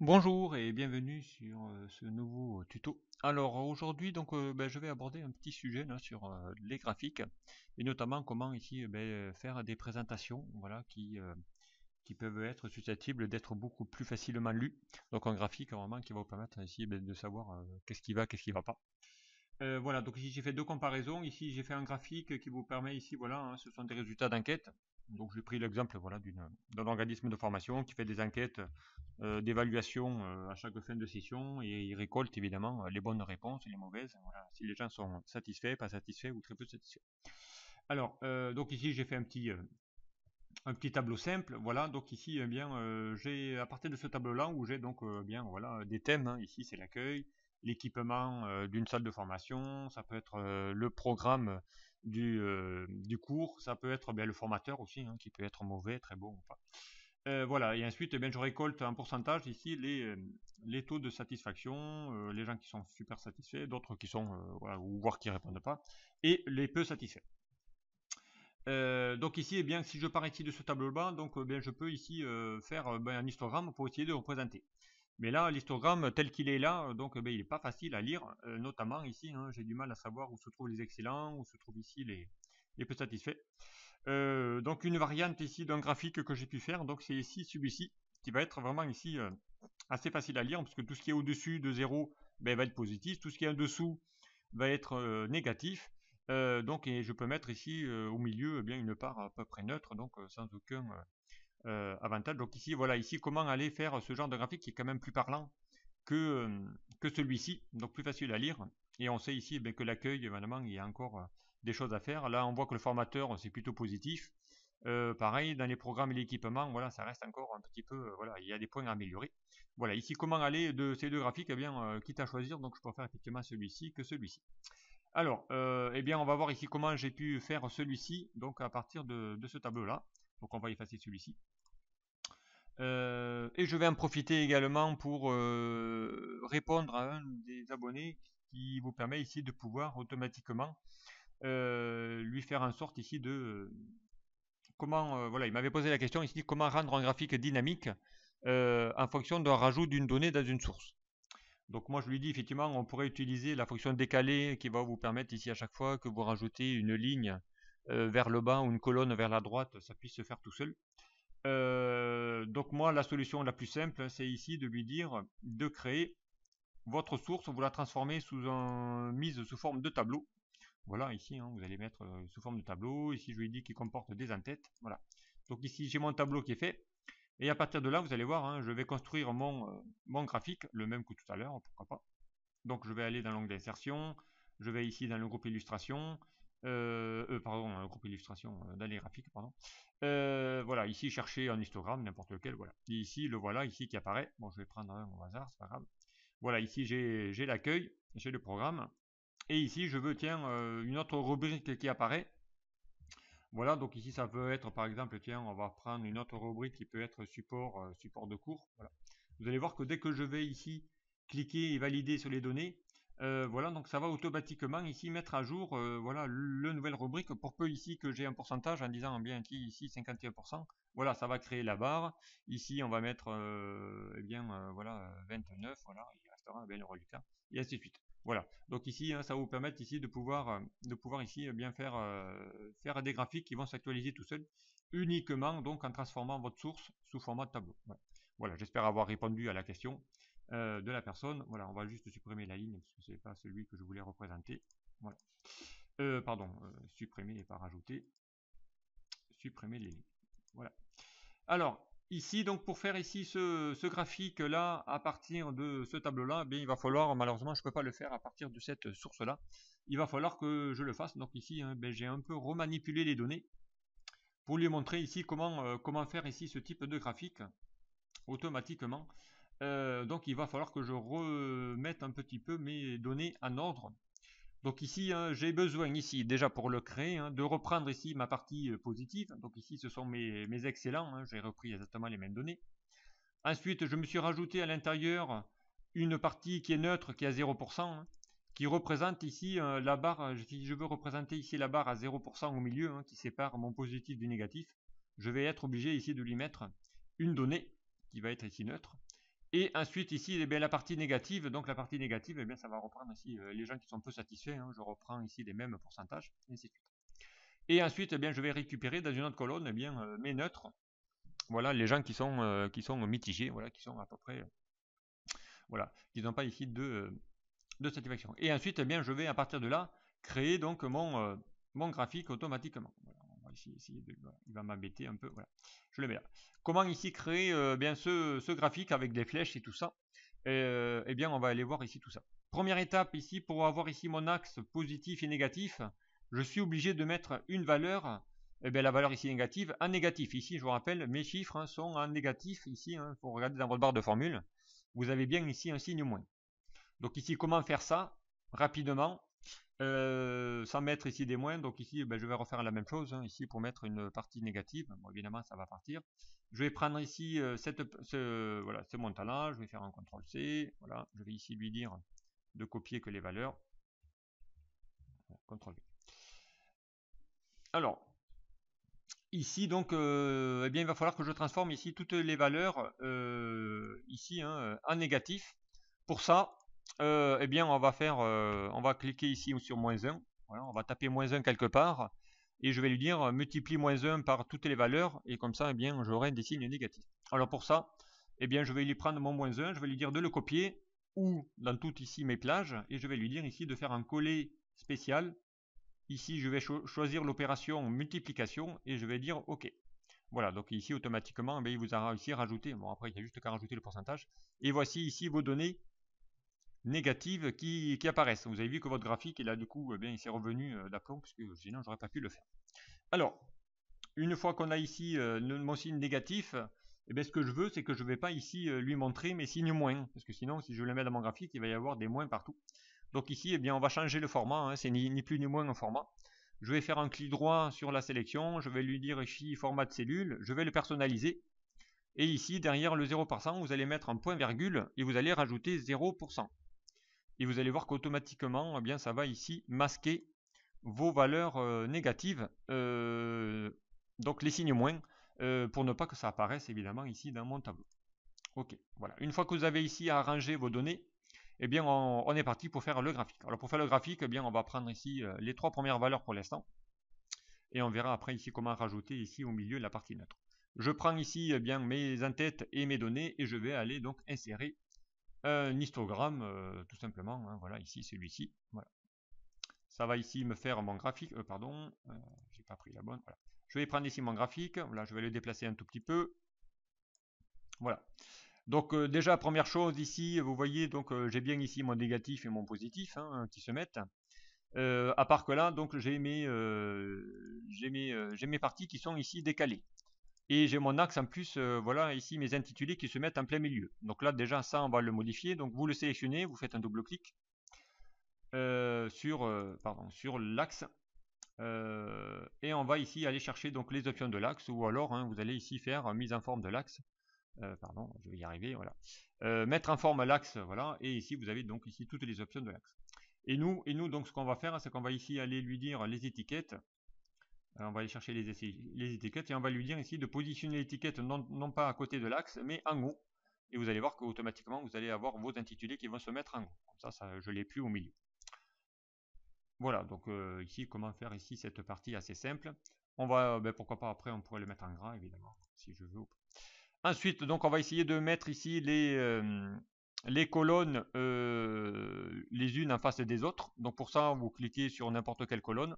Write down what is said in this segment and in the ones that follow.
Bonjour et bienvenue sur ce nouveau tuto. Alors aujourd'hui je vais aborder un petit sujet là, sur les graphiques et notamment comment ici faire des présentations voilà, qui peuvent être susceptibles d'être beaucoup plus facilement lues. Donc un graphique vraiment qui va vous permettre ici de savoir qu'est-ce qui va pas. Voilà, donc ici j'ai fait deux comparaisons. Ici j'ai fait un graphique qui vous permet ici, voilà, hein, ce sont des résultats d'enquête. Donc j'ai pris l'exemple voilà, d'un organisme de formation qui fait des enquêtes d'évaluation à chaque fin de session et il récolte évidemment les bonnes réponses et les mauvaises. Voilà, si les gens sont satisfaits, pas satisfaits ou très peu satisfaits. Alors, donc ici j'ai fait un petit tableau simple. Voilà, donc ici j'ai à partir de ce tableau-là où j'ai donc bien voilà des thèmes. Hein. Ici c'est l'accueil, l'équipement d'une salle de formation, ça peut être le programme du cours, ça peut être bien le formateur aussi, hein, qui peut être mauvais, très bon ou pas. Voilà, et ensuite, je récolte en pourcentage ici les taux de satisfaction, les gens qui sont super satisfaits, d'autres qui sont, voilà, ou voire qui répondent pas, et les peu satisfaits. Donc ici, si je pars ici de ce tableau-là, je peux ici faire un histogramme pour essayer de représenter. Mais là, l'histogramme tel qu'il est là, il n'est pas facile à lire, notamment ici, hein, j'ai du mal à savoir où se trouvent les excellents, où se trouvent ici les peu satisfaits. Donc une variante ici d'un graphique que j'ai pu faire, donc c'est ici celui-ci, qui va être vraiment ici assez facile à lire, parce que tout ce qui est au-dessus de 0 va être positif, tout ce qui est en dessous va être négatif. Et je peux mettre ici au milieu une part à peu près neutre, donc sans aucun avantage. Donc ici, voilà, ici comment aller faire ce genre de graphique qui est quand même plus parlant que, que celui-ci, donc plus facile à lire. Et on sait ici que l'accueil, évidemment, il y a encore des choses à faire. Là, on voit que le formateur, c'est plutôt positif. Pareil, dans les programmes et l'équipement, voilà, ça reste encore un petit peu, voilà, il y a des points à améliorer. Voilà, ici, comment aller de ces deux graphiques, quitte à choisir, donc je préfère effectivement celui-ci que celui-ci. Alors, on va voir ici comment j'ai pu faire celui-ci, donc à partir de ce tableau-là. Donc, on va effacer celui-ci. Et je vais en profiter également pour répondre à un des abonnés qui vous permet ici de pouvoir automatiquement lui faire en sorte ici de comment voilà, il m'avait posé la question ici comment rendre un graphique dynamique en fonction d'un rajout d'une donnée dans une source. Donc moi je lui dis effectivement on pourrait utiliser la fonction décalée qui va vous permettre ici à chaque fois que vous rajoutez une ligne vers le bas ou une colonne vers la droite, ça puisse se faire tout seul. Donc moi la solution la plus simple c'est ici de lui dire de créer votre source, vous la transformez mise sous forme de tableau. Voilà ici hein, vous allez mettre sous forme de tableau, ici je lui dis qu'il comporte des entêtes, voilà. Donc ici j'ai mon tableau qui est fait et à partir de là vous allez voir hein, je vais construire mon graphique, le même que tout à l'heure, pourquoi pas. Donc je vais aller dans l'onglet insertion, je vais ici dans le groupe illustration, pardon, groupe illustration dans les graphiques, pardon. Voilà, ici chercher un histogramme, n'importe lequel, voilà. Et ici, le voilà, ici qui apparaît. Bon, je vais prendre un au hasard, c'est pas grave. Voilà, ici j'ai l'accueil, j'ai le programme. Et ici, je veux, tiens, une autre rubrique qui apparaît. Voilà, donc ici, ça peut être, par exemple, tiens, on va prendre une autre rubrique qui peut être support de cours. Voilà. Vous allez voir que dès que je vais ici cliquer et valider sur les données, voilà, donc ça va automatiquement ici mettre à jour voilà, le nouvelle rubrique pour peu ici que j'ai un pourcentage en disant bien ici 51%. Voilà, ça va créer la barre. Ici, on va mettre voilà, 29, voilà, il restera bien le résultat, et ainsi de suite. Voilà, donc ici, hein, ça va vous permettre ici de pouvoir ici bien faire des graphiques qui vont s'actualiser tout seuls, uniquement donc en transformant votre source sous format de tableau. Voilà, voilà j'espère avoir répondu à la question de la personne. Voilà, on va juste supprimer la ligne parce que c'est pas celui que je voulais représenter. Voilà. Pardon, supprimer et pas rajouter. Supprimer les lignes. Voilà. Alors, ici, donc pour faire ici ce graphique-là à partir de ce tableau-là, il va falloir, malheureusement, je ne peux pas le faire à partir de cette source-là. Il va falloir que je le fasse. Donc ici, hein, j'ai un peu remanipulé les données pour lui montrer ici comment faire ici ce type de graphique automatiquement. Donc il va falloir que je remette un petit peu mes données en ordre. Donc ici, hein, j'ai besoin ici, déjà pour le créer, hein, de reprendre ici ma partie positive. Donc ici, ce sont mes excellents. Hein, j'ai repris exactement les mêmes données. Ensuite, je me suis rajouté à l'intérieur une partie qui est neutre, qui est à 0%, hein, qui représente ici la barre. Si je veux représenter ici la barre à 0% au milieu, hein, qui sépare mon positif du négatif, je vais être obligé ici de lui mettre une donnée qui va être ici neutre. Et ensuite ici, eh bien, la partie négative, donc la partie négative, eh bien, ça va reprendre ici les gens qui sont peu satisfaits, hein, je reprends ici les mêmes pourcentages, et ainsi de suite. Et ensuite, eh bien, je vais récupérer dans une autre colonne eh bien, mes neutres, voilà, les gens qui sont mitigés, voilà, qui sont à peu près, voilà, qui n'ont pas ici de satisfaction. Et ensuite, eh bien, je vais à partir de là créer donc mon graphique automatiquement. Voilà, on va ici voilà, il va m'embêter un peu, voilà, je le mets là. Comment ici créer bien ce graphique avec des flèches et tout ça? Eh bien, on va aller voir ici tout ça. Première étape ici, pour avoir ici mon axe positif et négatif, je suis obligé de mettre une valeur, eh bien, la valeur ici négative, en négatif. Ici, je vous rappelle, mes chiffres hein, sont en négatif. Ici, il faut regarder dans votre barre de formule. Vous avez bien ici un signe moins. Donc ici, comment faire ça rapidement sans mettre ici des moins? Donc ici, ben, je vais refaire la même chose hein, ici pour mettre une partie négative. Bon, évidemment, ça va partir. Je vais prendre ici voilà, ce montant-là. Je vais faire un CTRL-C. Voilà, je vais ici lui dire de copier que les valeurs. CTRL-V. Alors, ici, donc, eh bien, il va falloir que je transforme ici toutes les valeurs ici hein, en négatif. Pour ça, eh bien, on va cliquer ici sur -1. Voilà, on va taper -1 quelque part. Et je vais lui dire multiplie -1 par toutes les valeurs. Et comme ça, eh bien, j'aurai des signes négatifs. Alors pour ça, eh bien, je vais lui prendre mon -1. Je vais lui dire de le copier ou dans toutes ici mes plages. Et je vais lui dire ici de faire un coller spécial. Ici, je vais choisir l'opération multiplication et je vais dire OK. Voilà, donc ici, automatiquement, eh bien, il vous a ici rajouté. Bon, après, il y a juste qu'à rajouter le pourcentage. Et voici ici vos données négatives qui apparaissent. Vous avez vu que votre graphique, et là, du coup, eh bien, il s'est revenu d'aplomb, parce que sinon, j'aurais pas pu le faire. Alors, une fois qu'on a ici mon signe négatif, eh bien, ce que je veux, c'est que je ne vais pas ici lui montrer mes signes moins. Parce que sinon, si je le mets dans mon graphique, il va y avoir des moins partout. Donc ici, eh bien, on va changer le format. Hein, c'est ni plus ni moins un format. Je vais faire un clic droit sur la sélection. Je vais lui dire ici format de cellule. Je vais le personnaliser. Et ici, derrière le 0%, vous allez mettre un point virgule et vous allez rajouter 0%. Et vous allez voir qu'automatiquement, eh bien, ça va ici masquer vos valeurs négatives, donc les signes moins, pour ne pas que ça apparaisse évidemment ici dans mon tableau. Ok, voilà. Une fois que vous avez ici arrangé vos données, eh bien, on est parti pour faire le graphique. Alors pour faire le graphique, eh bien, on va prendre ici les 3 premières valeurs pour l'instant. Et on verra après ici comment rajouter ici au milieu la partie neutre. Je prends ici eh bien, mes en-têtes et mes données et je vais aller donc insérer un histogramme tout simplement. Hein, voilà, ici celui-ci. Voilà. Ça va ici me faire mon graphique. Pardon, j'ai pas pris la bonne. Voilà. Je vais prendre ici mon graphique. Voilà, je vais le déplacer un tout petit peu. Voilà. Donc déjà première chose ici, vous voyez donc j'ai bien ici mon négatif et mon positif hein, qui se mettent. À part que là, donc j'ai mes parties qui sont ici décalées. Et j'ai mon axe en plus, voilà ici mes intitulés qui se mettent en plein milieu. Donc là déjà ça on va le modifier. Donc vous le sélectionnez, vous faites un double clic sur l'axe. Et on va ici aller chercher donc les options de l'axe ou alors hein, vous allez ici faire mise en forme de l'axe. Pardon, je vais y arriver, voilà. Mettre en forme l'axe, voilà, et ici vous avez donc ici toutes les options de l'axe. Et nous donc ce qu'on va faire, c'est qu'on va ici aller lui dire les étiquettes. On va aller chercher les étiquettes et on va lui dire ici de positionner l'étiquette non pas à côté de l'axe, mais en haut. Et vous allez voir qu'automatiquement vous allez avoir vos intitulés qui vont se mettre en haut. Comme ça je ne l'ai plus au milieu. Voilà, donc ici, comment faire ici cette partie assez simple. On va, pourquoi pas après, on pourrait le mettre en gras, évidemment, si je veux. Ensuite, donc on va essayer de mettre ici les colonnes les unes en face des autres. Donc pour ça, vous cliquez sur n'importe quelle colonne.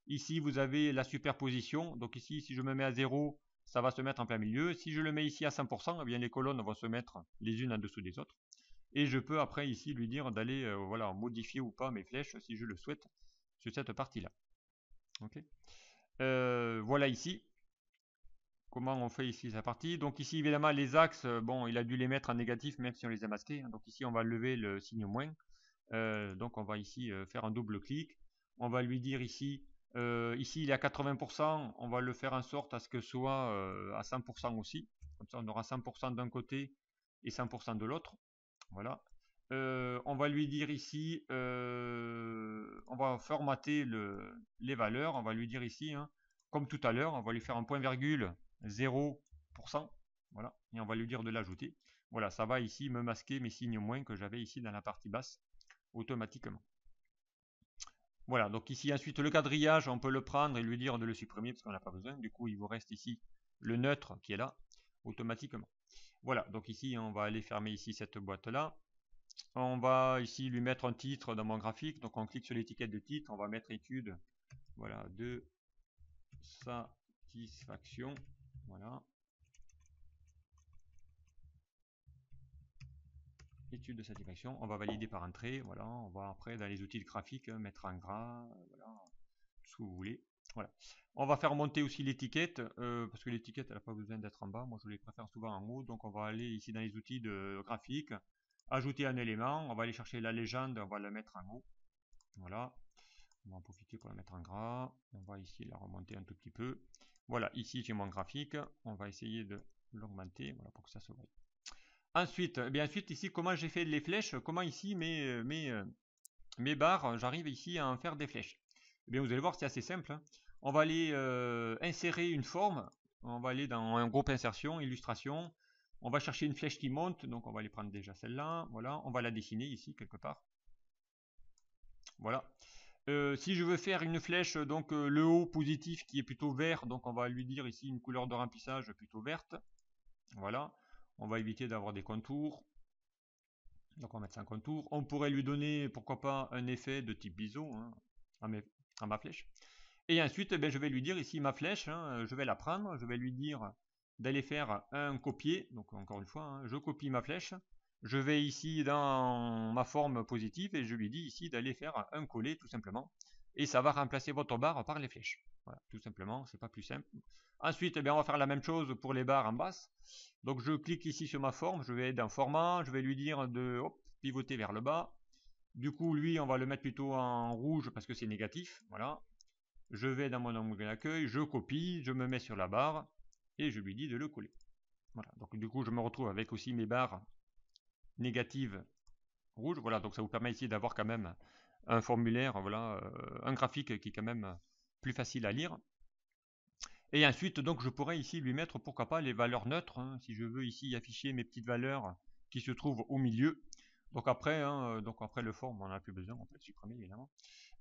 Ici, vous avez la superposition. Donc ici, si je me mets à 0, ça va se mettre en plein milieu. Si je le mets ici à 100%, eh bien les colonnes vont se mettre les unes en dessous des autres. Et je peux après ici lui dire d'aller voilà, modifier ou pas mes flèches si je le souhaite sur cette partie-là. Okay. Voilà ici comment on fait ici sa partie. Donc ici évidemment les axes, bon il a dû les mettre en négatif même si on les a masqués. Donc ici on va lever le signe moins. Donc on va ici faire un double clic. On va lui dire ici, ici il est à 80%, on va le faire en sorte à ce que soit à 100% aussi. Comme ça on aura 100% d'un côté et 100% de l'autre. Voilà. On va lui dire ici, on va formater les valeurs, on va lui dire ici, hein, comme tout à l'heure, on va lui faire un point virgule 0%, voilà, et on va lui dire de l'ajouter. Voilà, ça va ici me masquer mes signes moins que j'avais ici dans la partie basse automatiquement. Voilà, donc ici ensuite le quadrillage, on peut le prendre et lui dire de le supprimer parce qu'on n'a pas besoin. Du coup, il vous reste ici le neutre qui est là automatiquement. Voilà, donc ici on va aller fermer ici cette boîte là. On va ici lui mettre un titre dans mon graphique. Donc on clique sur l'étiquette de titre, on va mettre étude, voilà, de satisfaction. Voilà. Étude de satisfaction, on va valider par entrée. Voilà, on va après dans les outils de graphique mettre en gras, voilà, ce que vous voulez. Voilà. On va faire monter aussi l'étiquette, parce que l'étiquette elle n'a pas besoin d'être en bas. Moi je les préfère souvent en haut. Donc on va aller ici dans les outils de graphique, ajouter un élément. On va aller chercher la légende, on va la mettre en haut. Voilà. On va en profiter pour la mettre en gras. On va ici la remonter un tout petit peu. Voilà, ici j'ai mon graphique. On va essayer de l'augmenter, voilà, pour que ça se voie. Ensuite, ensuite ici, comment j'ai fait les flèches, comment ici mes barres, j'arrive ici à en faire des flèches. Vous allez voir, c'est assez simple, hein. On va aller insérer une forme. On va aller dans un groupe insertion, illustration. On va chercher une flèche qui monte. Donc on va aller prendre déjà celle-là. Voilà, on va la dessiner ici quelque part. Voilà. Si je veux faire une flèche, donc le haut positif qui est plutôt vert, donc on va lui dire ici une couleur de remplissage plutôt verte. Voilà. On va éviter d'avoir des contours. Donc on va mettre ça en contour. On pourrait lui donner, pourquoi pas, un effet de type biseau, hein, à ma flèche. Et ensuite, je vais lui dire ici ma flèche, hein, je vais la prendre, je vais lui dire d'aller faire un copier. Donc encore une fois, hein, je copie ma flèche. Je vais ici dans ma forme positive et je lui dis ici d'aller faire un coller tout simplement. Et ça va remplacer votre barre par les flèches. Voilà, tout simplement, c'est pas plus simple. Ensuite, on va faire la même chose pour les barres en basse. Donc je clique ici sur ma forme, je vais dans format, je vais lui dire de pivoter vers le bas. Du coup, lui, on va le mettre plutôt en rouge parce que c'est négatif. Voilà. Je vais dans mon onglet d'accueil, je copie, je me mets sur la barre et je lui dis de le coller. Voilà. Donc du coup, je me retrouve avec aussi mes barres négatives rouges. Voilà. Donc ça vous permet ici d'avoir quand même un formulaire, voilà, un graphique qui est quand même plus facile à lire. Et ensuite, donc, je pourrais ici lui mettre, pourquoi pas, les valeurs neutres, hein, si je veux ici afficher mes petites valeurs qui se trouvent au milieu. Donc après, hein, le forme, on n'en a plus besoin, on peut le supprimer évidemment.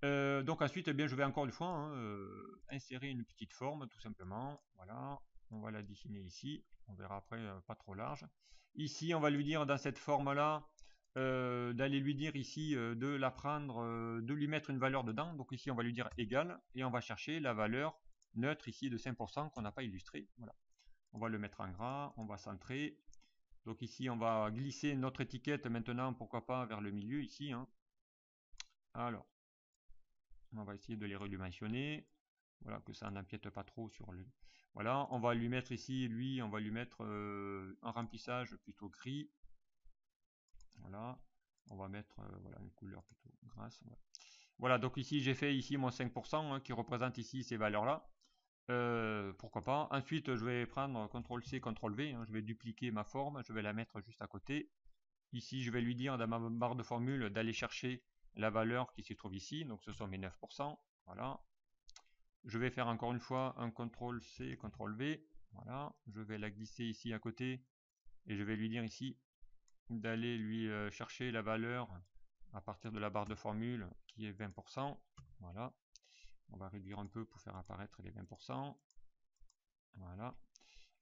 Donc ensuite, je vais encore une fois, hein, insérer une petite forme, tout simplement. Voilà, on va la dessiner ici. On verra après, pas trop large. Ici, on va lui dire dans cette forme-là, d'aller lui dire ici de la prendre, de lui mettre une valeur dedans. Donc ici, on va lui dire égal et on va chercher la valeur neutre ici de 5% qu'on n'a pas illustré. Voilà. On va le mettre en gras, on va centrer. Donc ici, on va glisser notre étiquette maintenant, pourquoi pas, vers le milieu ici, hein. Alors, on va essayer de les redimensionner. Voilà, que ça n'empiète pas trop sur le... Voilà, on va lui mettre ici, lui, on va lui mettre un remplissage plutôt gris. Voilà, on va mettre voilà, une couleur plutôt grasse. Voilà, donc ici j'ai fait ici mon 5% hein, qui représente ici ces valeurs-là. Pourquoi pas. Ensuite, je vais prendre CTRL-C, CTRL-V. Hein, je vais dupliquer ma forme, je vais la mettre juste à côté. Ici, je vais lui dire dans ma barre de formule d'aller chercher la valeur qui se trouve ici. Donc ce sont mes 9%. Voilà. Je vais faire encore une fois un CTRL-C, CTRL-V. Voilà. Je vais la glisser ici à côté. Et je vais lui dire ici d'aller lui chercher la valeur à partir de la barre de formule qui est 20%. Voilà. On va réduire un peu pour faire apparaître les 20%. Voilà.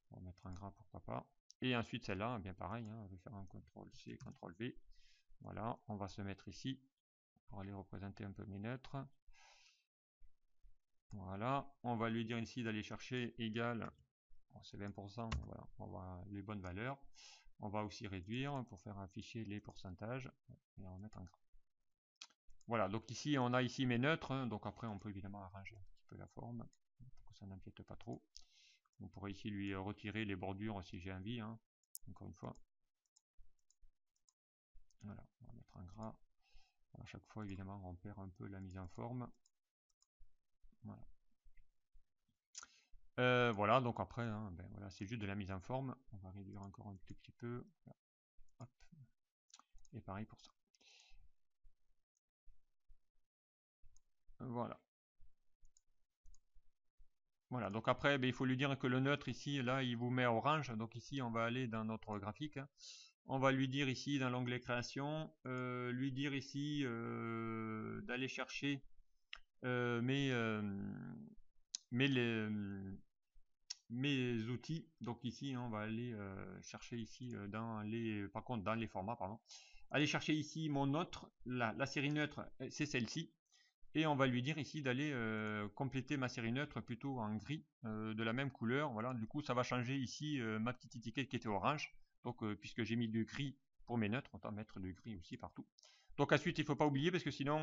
On va mettre un gras, pourquoi pas. Et ensuite celle-là, bien pareil, hein, on va faire un CTRL-C, CTRL-V. Voilà, on va se mettre ici pour aller représenter un peu mes neutres. Voilà, on va lui dire ici d'aller chercher égal, c'est 20%, voilà, on va les bonnes valeurs. On va aussi réduire pour faire afficher les pourcentages et on va mettre un gras. Voilà, donc ici on a ici mes neutres, hein, donc après on peut évidemment arranger un petit peu la forme pour que ça n'empiète pas trop. On pourrait ici lui retirer les bordures si j'ai envie, hein, encore une fois. Voilà, on va mettre un gras. À chaque fois, évidemment, on perd un peu la mise en forme. Voilà. Voilà, donc après, hein, voilà, c'est juste de la mise en forme. On va réduire encore un tout petit peu. Voilà. Hop. Et pareil pour ça. Voilà. Voilà, donc après, il faut lui dire que le neutre ici, là, il vous met orange. Donc ici, on va aller dans notre graphique. Hein. On va lui dire ici dans l'onglet création, lui dire ici d'aller chercher mes outils. Donc ici, on va aller chercher ici dans les, par contre dans les formats, pardon. Aller chercher ici mon neutre, la série neutre, c'est celle-ci. Et on va lui dire ici d'aller compléter ma série neutre plutôt en gris de la même couleur. Voilà, du coup ça va changer ici ma petite étiquette qui était orange. Donc puisque j'ai mis du gris pour mes neutres, on va mettre du gris aussi partout. Donc ensuite il ne faut pas oublier parce que sinon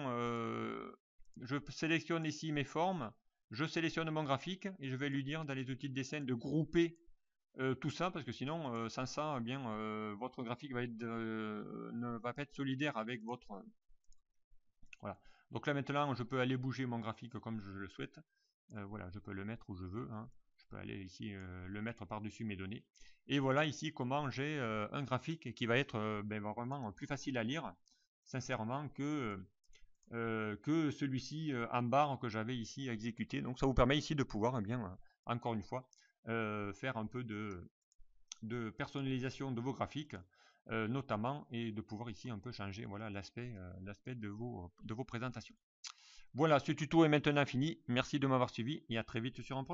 je sélectionne ici mes formes, je sélectionne mon graphique et je vais lui dire dans les outils de dessin de grouper tout ça parce que sinon sans ça eh bien votre graphique va être, ne va pas être solidaire avec votre voilà. Donc là maintenant je peux aller bouger mon graphique comme je le souhaite. Voilà, je peux le mettre où je veux, hein. Je peux aller ici le mettre par-dessus mes données. Et voilà ici comment j'ai un graphique qui va être vraiment plus facile à lire, sincèrement, que celui-ci en barre que j'avais ici à exécuter. Donc ça vous permet ici de pouvoir, eh bien, encore une fois, faire un peu de personnalisation de vos graphiques, notamment, et de pouvoir ici un peu changer voilà, l'aspect de vos présentations. Voilà, ce tuto est maintenant fini. Merci de m'avoir suivi et à très vite sur un prochain.